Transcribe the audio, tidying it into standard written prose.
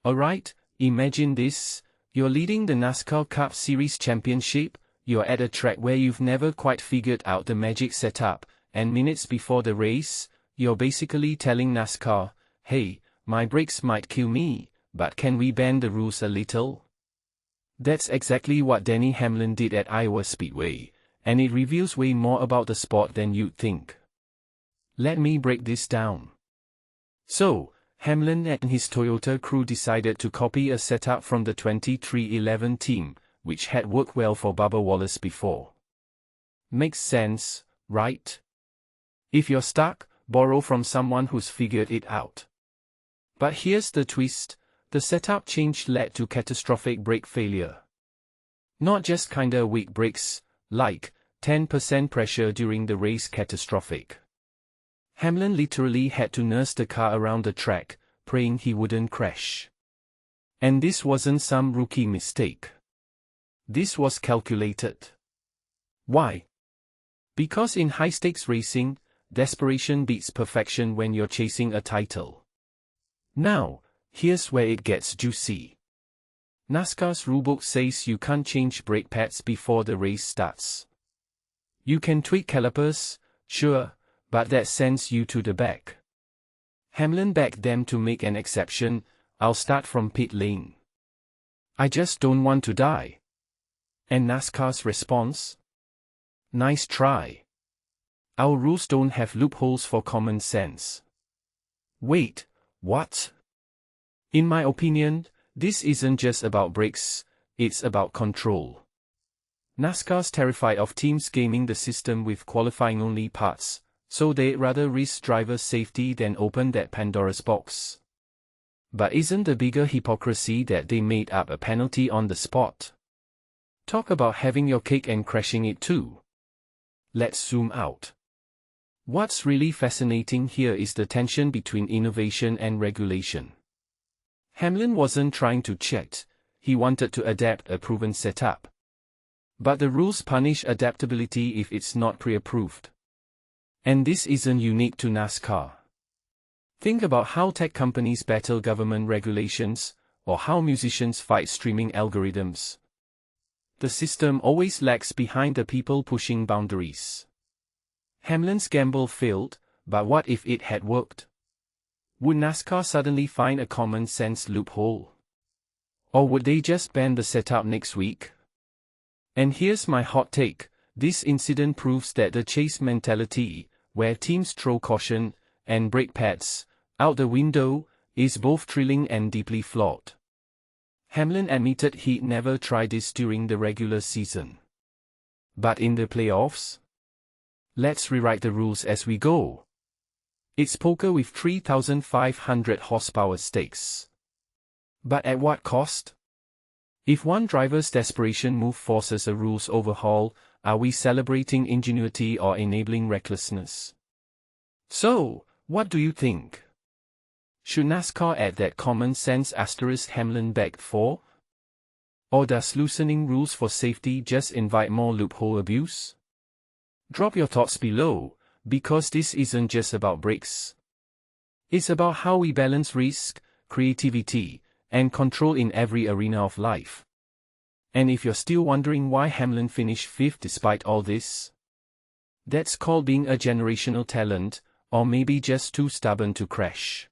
Alright, imagine this, you're leading the NASCAR Cup Series Championship, you're at a track where you've never quite figured out the magic setup, and minutes before the race, you're basically telling NASCAR, hey, my brakes might kill me, but can we bend the rules a little? That's exactly what Denny Hamlin did at Iowa Speedway, and it reveals way more about the sport than you'd think. Let me break this down. So, Hamlin and his Toyota crew decided to copy a setup from the 2311 team, which had worked well for Bubba Wallace before. Makes sense, right? If you're stuck, borrow from someone who's figured it out. But here's the twist, the setup change led to catastrophic brake failure. Not just kinda weak brakes, like 10% pressure during the race catastrophic. Hamlin literally had to nurse the car around the track, praying he wouldn't crash. And this wasn't some rookie mistake. This was calculated. Why? Because in high-stakes racing, desperation beats perfection when you're chasing a title. Now, here's where it gets juicy. NASCAR's rulebook says you can't change brake pads before the race starts. You can tweak calipers, sure, but that sends you to the back. Hamlin begged them to make an exception, I'll start from pit lane. I just don't want to die. And NASCAR's response? Nice try. Our rules don't have loopholes for common sense. Wait, what? In my opinion, this isn't just about brakes, it's about control. NASCAR's terrified of teams gaming the system with qualifying-only parts, so they'd rather risk driver safety than open that Pandora's box. But isn't the bigger hypocrisy that they made up a penalty on the spot? Talk about having your cake and crashing it too. Let's zoom out. What's really fascinating here is the tension between innovation and regulation. Hamlin wasn't trying to cheat, he wanted to adapt a proven setup. But the rules punish adaptability if it's not pre-approved. And this isn't unique to NASCAR. Think about how tech companies battle government regulations, or how musicians fight streaming algorithms. The system always lags behind the people pushing boundaries. Hamlin's gamble failed, but what if it had worked? Would NASCAR suddenly find a common-sense loophole? Or would they just ban the setup next week? And here's my hot take, this incident proves that the chase mentality, where teams throw caution and brake pads out the window, is both thrilling and deeply flawed. Hamlin admitted he'd never tried this during the regular season. But in the playoffs? Let's rewrite the rules as we go. It's poker with 3,500 horsepower stakes. But at what cost? If one driver's desperation move forces a rules overhaul, are we celebrating ingenuity or enabling recklessness? So, what do you think? Should NASCAR add that common sense asterisk Hamlin begged for? Or does loosening rules for safety just invite more loophole abuse? Drop your thoughts below, because this isn't just about brakes. It's about how we balance risk, creativity, and control in every arena of life. And if you're still wondering why Hamlin finished 5th despite all this, that's called being a generational talent, or maybe just too stubborn to crash.